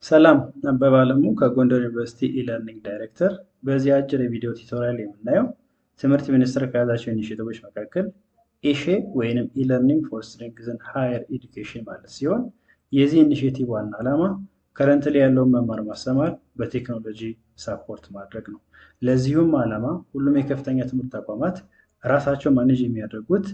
ሰላም አበበ አለሙ ከጎንደር ዩኒቨርሲቲ ኢለርኒንግ ዳይሬክተር። በዚህ አጭር የቪዲዮ ቱቶሪያል የምናየው ትምህርት ሚኒስቴር ከያዛቸው ኢኒሼቲቮች መካከል ኢሼ ወይንም ኢለርኒንግ ፎር ስትሬንግዝ ኢን ሃየር ኤዱኬሽን ማለት ሲሆን የዚህ ኢኒሼቲቭ ዋና ዓላማ ከረንትሊ ያለውን መማር ማስተማር በቴክኖሎጂ ሳፖርት ማድረግ ነው። ለዚሁም ዓላማ ሁሉም የከፍተኛ ትምህርት ተቋማት ራሳቸው ማኔጅ የሚያደርጉት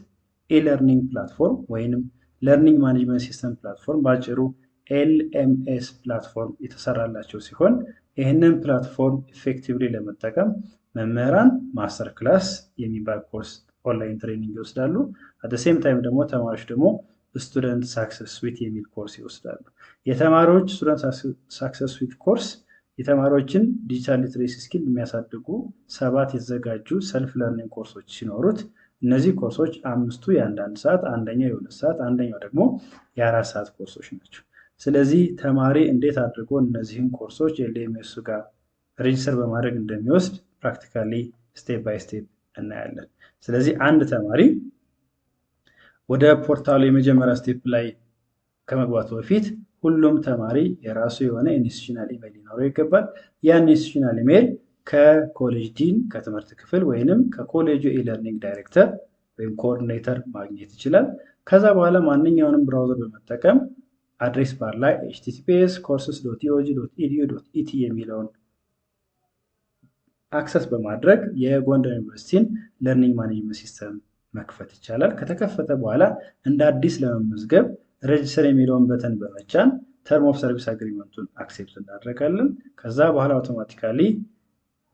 ኢለርኒንግ ፕላትፎርም ወይንም ለርኒንግ ማኔጅመንት ሲስተም ፕላትፎርም በአጭሩ LMS ፕላትፎርም የተሰራላቸው ሲሆን ይህንን ፕላትፎርም ኢፌክቲቭሊ ለመጠቀም መምህራን ማስተር ክላስ የሚባል ኮርስ ኦንላይን ትሬኒንግ ይወስዳሉ። አት ዘ ሴም ታይም ደግሞ ተማሪዎች ደግሞ ስቱደንት ሳክሰስ ስዊት የሚል ኮርስ ይወስዳሉ። የተማሪዎች ስቱደንት ሳክሰስ ስዊት ኮርስ የተማሪዎችን ዲጂታል ሊትሬሲ ስኪል የሚያሳድጉ 7 የተዘጋጁ ሰልፍ ለርኒንግ ኮርሶች ሲኖሩት እነዚህ ኮርሶች 5ቱ የ1 ሰዓት፣ አንደኛው የ2 ሰዓት፣ አንደኛው ደግሞ የ4 ሰዓት ኮርሶች ናቸው። ስለዚህ ተማሪ እንዴት አድርጎ እነዚህን ኮርሶች LMS ጋር ሬጅስተር በማድረግ እንደሚወስድ ፕራክቲካሊ ስቴፕ ባይ ስቴፕ እናያለን። ስለዚህ አንድ ተማሪ ወደ ፖርታሉ የመጀመሪያ ስቴፕ ላይ ከመግባቱ በፊት ሁሉም ተማሪ የራሱ የሆነ ኢንስቲትዩሽናል ኢሜል ሊኖረው ይገባል። ያን ኢንስቲትዩሽናል ኢሜል ከኮሌጅ ዲን ከትምህርት ክፍል ወይንም ከኮሌጁ ኢለርኒንግ ዳይሬክተር ወይም ኮኦርዲኔተር ማግኘት ይችላል። ከዛ በኋላ ማንኛውንም ብራውዘር በመጠቀም አድሬስ ባር ላይ https://courses.eog.edu.et የሚለውን አክሰስ በማድረግ የጎንደር ዩኒቨርሲቲን ለርኒንግ ማኔጅመንት ሲስተም መክፈት ይቻላል። ከተከፈተ በኋላ እንደ አዲስ ለመመዝገብ ሬጅስተር የሚለውን በተን በመጫን ተርም ኦፍ ሰርቪስ አግሪመንቱን አክሴፕት እናደርጋለን። ከዛ በኋላ አውቶማቲካሊ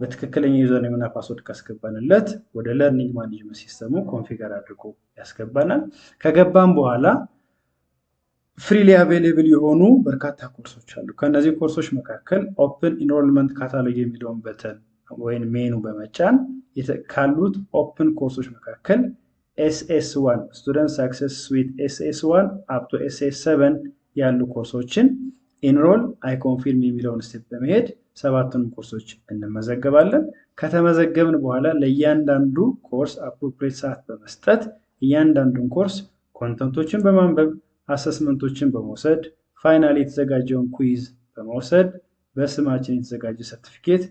በትክክለኛ ዩዘርኔም እና ፓስወርድ ካስገባንለት ወደ ለርኒንግ ማኔጅመንት ሲስተሙ ኮንፊገር አድርጎ ያስገባናል። ከገባን በኋላ ፍሪሊ አቬይላብል የሆኑ በርካታ ኮርሶች አሉ። ከነዚህ ኮርሶች መካከል ኦፕን ኢንሮልመንት ካታሎግ የሚለውን በተን ወይም ሜኑ በመጫን ካሉት ኦፕን ኮርሶች መካከል SS1 ስቱደንት ሳክሰስ ስዊት SS1 አፕ ቱ SS7 ያሉ ኮርሶችን ኢንሮል አይ ኮንፊርም የሚለውን ስቴፕ በመሄድ 7ቱንም ኮርሶች እንመዘገባለን። ከተመዘገብን በኋላ ለእያንዳንዱ ኮርስ አፕሮፕሪየት ሰዓት በመስጠት እያንዳንዱን ኮርስ ኮንተንቶችን በማንበብ አሰስመንቶችን በመውሰድ ፋይናል የተዘጋጀውን ኩዊዝ በመውሰድ በስማችን የተዘጋጀ ሰርቲፊኬት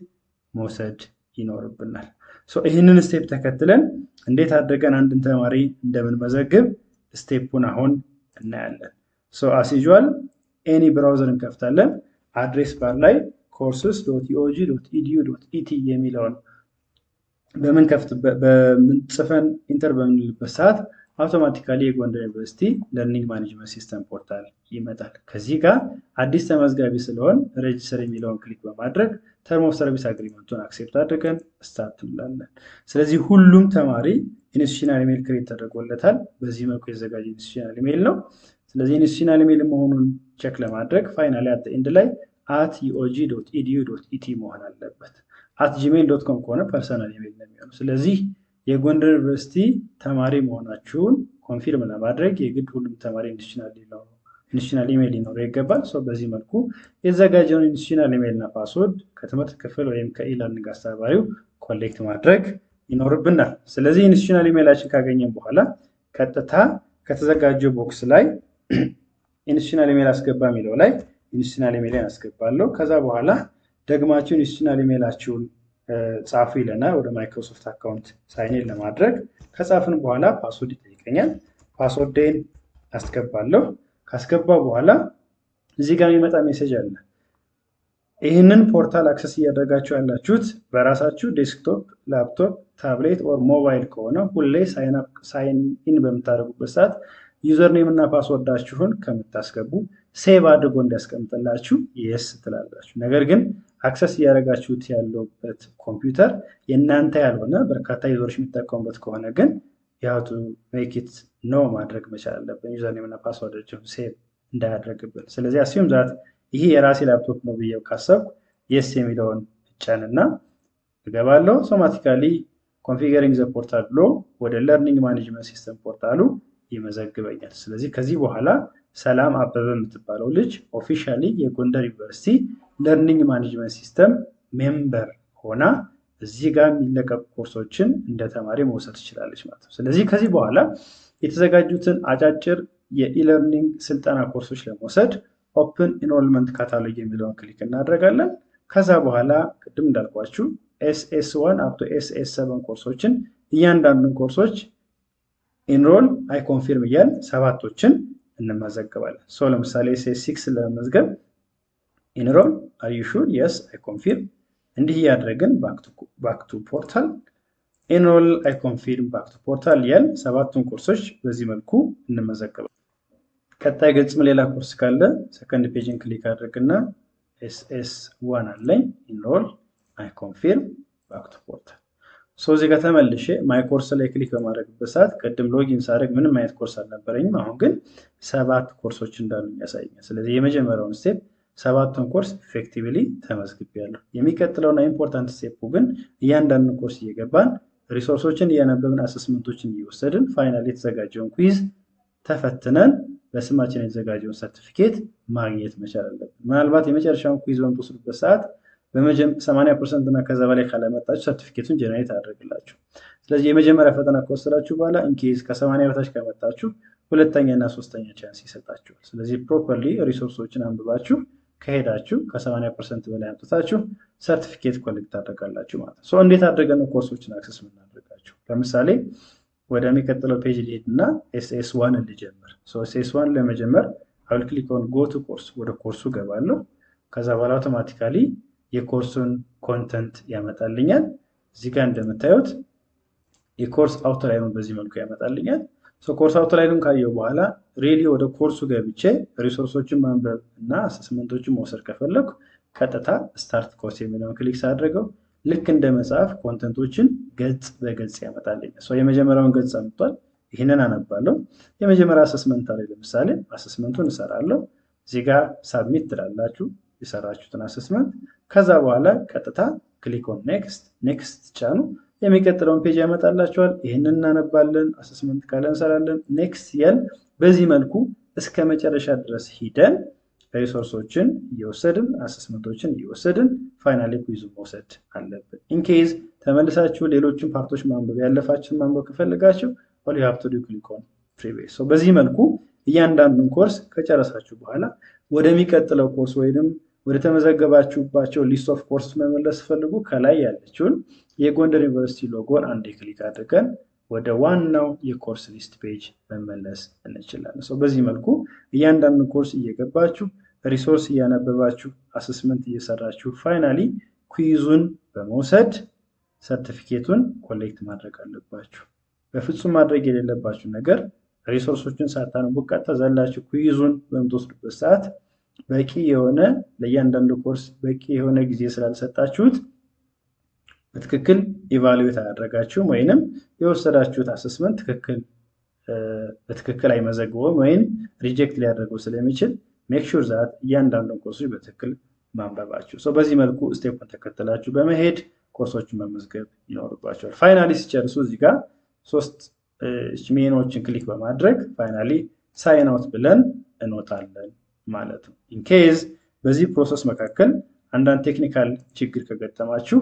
መውሰድ ይኖርብናል። ይህንን ስቴፕ ተከትለን እንዴት አድርገን አንድን ተማሪ እንደምንመዘግብ ስቴፑን አሁን እናያለን። አስ ዩዥዋል ኤኒ ብራውዘር እንከፍታለን። አድሬስ ባር ላይ courses.eog.edu.et የሚለውን በምንጽፈን ኢንተር በምንልበት ሰዓት አውቶማቲካሊ የጎንደር ዩኒቨርሲቲ ለርኒንግ ማኔጅመንት ሲስተም ፖርታል ይመጣል። ከዚህ ጋር አዲስ ተመዝጋቢ ስለሆን ሬጅስተር የሚለውን ክሊክ በማድረግ ተርም ኦፍ ሰርቪስ አግሪመንቱን አክሴፕት አድርገን ስታርት እንላለን። ስለዚህ ሁሉም ተማሪ ኢንስቲትዩሽናል ኢሜል ክሬት ተደርጎለታል። በዚህ መልኩ የተዘጋጀ ኢንስቲትዩሽናል ኢሜል ነው። ስለዚህ ኢንስቲትዩሽናል ኢሜል መሆኑን ቼክ ለማድረግ ፋይናሊ አት ኤንድ ላይ @eog.edu.et መሆን አለበት። @gmail.com ከሆነ ፐርሰናል ኢሜል ነው የሚሆነው። ስለዚህ የጎንደር ዩኒቨርሲቲ ተማሪ መሆናችሁን ኮንፊርም ለማድረግ የግድ ሁሉም ተማሪ ኢንስቲትዩሽናል ኢሜል ሊኖረው ይገባል። በዚህ መልኩ የተዘጋጀውን ኢንስቲትዩሽናል ኢሜል እና ፓስወርድ ከትምህርት ክፍል ወይም ከኢለርኒንግ አስተባባሪው ኮሌክት ማድረግ ይኖርብናል። ስለዚህ ኢንስቲትዩሽናል ኢሜላችን ካገኘን በኋላ ቀጥታ ከተዘጋጀው ቦክስ ላይ ኢንስቲትዩሽናል ኢሜል አስገባ የሚለው ላይ ኢንስቲትዩሽናል ኢሜልን አስገባለሁ። ከዛ በኋላ ደግማችሁ ኢንስቲትዩሽናል ኢሜላችሁን ጻፉ ይለናል። ወደ ማይክሮሶፍት አካውንት ሳይን ለማድረግ ከጻፍን በኋላ ፓስወርድ ይጠይቀኛል። ፓስወርዴን አስገባለሁ። ካስገባ በኋላ እዚህ ጋር የሚመጣ ሜሴጅ አለ። ይህንን ፖርታል አክሰስ እያደረጋችሁ ያላችሁት በራሳችሁ ዴስክቶፕ፣ ላፕቶፕ፣ ታብሌት ኦር ሞባይል ከሆነ ሁሌ ሳይን ኢን በምታደርጉበት ሰዓት ዩዘርኔም እና ፓስወርዳችሁን ከምታስገቡ ሴቭ አድርጎ እንዲያስቀምጥላችሁ የስ ትላላችሁ። ነገር ግን አክሰስ እያደረጋችሁት ያለበት ኮምፒውተር የእናንተ ያልሆነ በርካታ ዩዘሮች የሚጠቀሙበት ከሆነ ግን ያቱ ሜክ ኢት ኖ ማድረግ መቻል አለብን፣ ዩዘርኔም እና ፓስወርዳችሁን ሴቭ እንዳያደርግብን። ስለዚህ አስዩም ዛት ይሄ የራሴ ላፕቶፕ ነው ብዬው ካሰብኩ የስ የሚለውን እጫንና እገባለሁ። አውቶማቲካሊ ኮንፊገሪንግ ዘ ፖርታል ብሎ ወደ ለርኒንግ ማኔጅመንት ሲስተም ፖርታሉ ይመዘግበኛል። ስለዚህ ከዚህ በኋላ ሰላም አበበ የምትባለው ልጅ ኦፊሻሊ የጎንደር ዩኒቨርሲቲ ለርኒንግ ማኔጅመንት ሲስተም ሜምበር ሆና እዚህ ጋር የሚለቀቁ ኮርሶችን እንደ ተማሪ መውሰድ ትችላለች ማለት ነው። ስለዚህ ከዚህ በኋላ የተዘጋጁትን አጫጭር የኢለርኒንግ ስልጠና ኮርሶች ለመውሰድ ኦፕን ኢንሮልመንት ካታሎግ የሚለውን ክሊክ እናደርጋለን። ከዛ በኋላ ቅድም እንዳልኳችሁ SS1 አፕ ቱ SS7 ኮርሶችን እያንዳንዱን ኮርሶች ኢንሮል አይ ኮንፊርም እያል ሰባቶችን እንመዘግባለን። ለምሳሌ SS6 ለመመዝገብ ኢንሮል አር ዩ ሹር የስ አይ ኮንፊርም እንዲህ እያደረግን ባክ ቱ ፖርታል ኢንሮል አይ ኮንፊርም ባክ ቱ ፖርታል እያል ሰባቱን ኮርሶች በዚህ መልኩ እንመዘግባለን። ቀጣይ ገጽም ሌላ ኮርስ ካለ ሰከንድ ፔጅን ክሊክ አድርግና SS1 አለኝ ኢንሮል አይ ኮንፊርም ባክ ቱ ፖርታል። እዚህ ጋር ተመልሼ ማይ ኮርስ ላይ ክሊክ በማድረግበት ሰዓት ቅድም ሎጊን ሳደርግ ምንም አይነት ኮርስ አልነበረኝም። አሁን ግን 7 ኮርሶች እንዳሉ ያሳየኛል። ስለዚህ የመጀመሪያውን ስቴፕ ሰባቱን ኮርስ ኢፌክቲቭሊ ተመዝግቤያለሁ። የሚቀጥለውና ኢምፖርታንት ስቴፑ ግን እያንዳንዱን ኮርስ እየገባን ሪሶርሶችን እያነበብን አሰስመንቶችን እየወሰድን ፋይናል የተዘጋጀውን ኩዊዝ ተፈትነን በስማችን የተዘጋጀውን ሰርቲፊኬት ማግኘት መቻል አለብን። ምናልባት የመጨረሻውን ኩዊዝ በምትወስዱበት ሰዓት 80% እና ከዛ በላይ ካላመጣችሁ ሰርቲፊኬቱን ጀነሬት አደረግላችሁ። ስለዚህ የመጀመሪያ ፈተና ከወሰዳችሁ በኋላ ኢንኬዝ ከ80 በታች ከመጣችሁ ሁለተኛ እና ሶስተኛ ቻንስ ይሰጣችኋል። ስለዚህ ፕሮፐርሊ ሪሶርሶችን አንብባችሁ ከሄዳችሁ ከ80% በላይ አምጥታችሁ ሰርቲፊኬት ኮሌክት ታደርጋላችሁ ማለት ነው። እንዴት አድርገን ነው ኮርሶችን አክሰስ የምናደርጋቸው? ለምሳሌ ወደሚቀጥለው ፔጅ ልሄድና SS1 ልጀምር። SS1 ለመጀመር አውል ክሊክ ኦን ጎ ቱ ኮርስ፣ ወደ ኮርሱ ገባለሁ። ከዛ በኋላ አውቶማቲካሊ የኮርሱን ኮንተንት ያመጣልኛል። እዚህ ጋር እንደምታዩት የኮርስ አውትላይኑን በዚህ መልኩ ያመጣልኛል። ኮርስ አውትላይኑን ካየው በኋላ ሪሊ ወደ ኮርሱ ገብቼ ሪሶርሶችን ማንበብ እና አሰስመንቶችን መውሰድ ከፈለኩ ቀጥታ ስታርት ኮርስ የሚለውን ክሊክ ሳደርገው ልክ እንደ መጽሐፍ ኮንተንቶችን ገጽ በገጽ ያመጣልኛል። የመጀመሪያውን ገጽ አምጥቷል። ይህንን አነባለሁ። የመጀመሪያ አሰስመንት ላይ ለምሳሌ አሰስመንቱን እሰራለሁ። እዚህ ጋር ሳብሚት ትላላችሁ የሰራችሁትን አሰስመንት። ከዛ በኋላ ቀጥታ ክሊክ ኦን ኔክስት ጫኑ። የሚቀጥለውን ፔጅ ያመጣላችኋል። ይህንን እናነባለን፣ አሰስመንት ካለ እንሰራለን፣ ኔክስት ያል በዚህ መልኩ እስከ መጨረሻ ድረስ ሂደን ሪሶርሶችን እየወሰድን አሰስመንቶችን እየወሰድን ፋይናሊ ኩይዙ መውሰድ አለብን። ኢንኬዝ ተመልሳችሁ ሌሎችን ፓርቶች ማንበብ ያለፋችሁን ማንበብ ከፈልጋችሁ ኦል ዩ ሃቭ ቱ ዱ ክሊክ ኦን ፕሪቪየስ። በዚህ መልኩ እያንዳንዱን ኮርስ ከጨረሳችሁ በኋላ ወደሚቀጥለው ኮርስ ወይንም ወደ ተመዘገባችሁባቸው ሊስት ኦፍ ኮርስ መመለስ ፈልጉ ከላይ ያለችውን የጎንደር ዩኒቨርሲቲ ሎጎን አንዴ ክሊክ አድርገን ወደ ዋናው የኮርስ ሊስት ፔጅ መመለስ እንችላለን። በዚህ መልኩ እያንዳንዱ ኮርስ እየገባችሁ ሪሶርስ እያነበባችሁ አሰስመንት እየሰራችሁ ፋይናሊ ኩይዙን በመውሰድ ሰርቲፊኬቱን ኮሌክት ማድረግ አለባችሁ። በፍጹም ማድረግ የሌለባችሁ ነገር ሪሶርሶችን ሳታነቡ ቀጥታ ዘላችሁ ኩይዙን በምትወስዱበት ሰዓት በቂ የሆነ ለእያንዳንዱ ኮርስ በቂ የሆነ ጊዜ ስላልሰጣችሁት በትክክል ኢቫሉዌት አያደርጋችሁም ወይንም የወሰዳችሁት አሰስመንት በትክክል አይመዘግበውም ወይም ሪጀክት ሊያደርገው ስለሚችል ሜክ ሹር ዛት እያንዳንዱን ኮርሶች በትክክል ማንበባችሁ። በዚህ መልኩ ስቴፑን ተከትላችሁ በመሄድ ኮርሶችን መመዝገብ ይኖርባቸዋል። ፋይናሊ ሲጨርሱ እዚህ ጋር 3 ሜኖችን ክሊክ በማድረግ ፋይናሊ ሳይን አውት ብለን እንወጣለን ማለት ነው። ኢንኬዝ በዚህ ፕሮሰስ መካከል አንዳንድ ቴክኒካል ችግር ከገጠማችሁ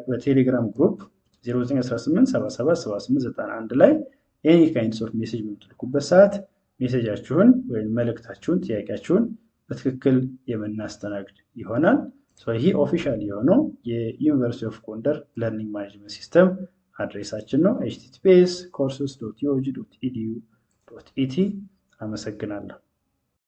በቴሌግራም ግሩፕ 0918777891 ላይ ኤኒ ካይንድስ ኦፍ ሜሴጅ በምትልኩበት ሰዓት ሜሴጃችሁን ወይም መልእክታችሁን ጥያቄያችሁን በትክክል የምናስተናግድ ይሆናል። ይህ ኦፊሻል የሆነው የዩኒቨርሲቲ ኦፍ ጎንደር ለርኒንግ ማኔጅመንት ሲስተም አድሬሳችን ነው። https courses.uog.edu.et። አመሰግናለሁ።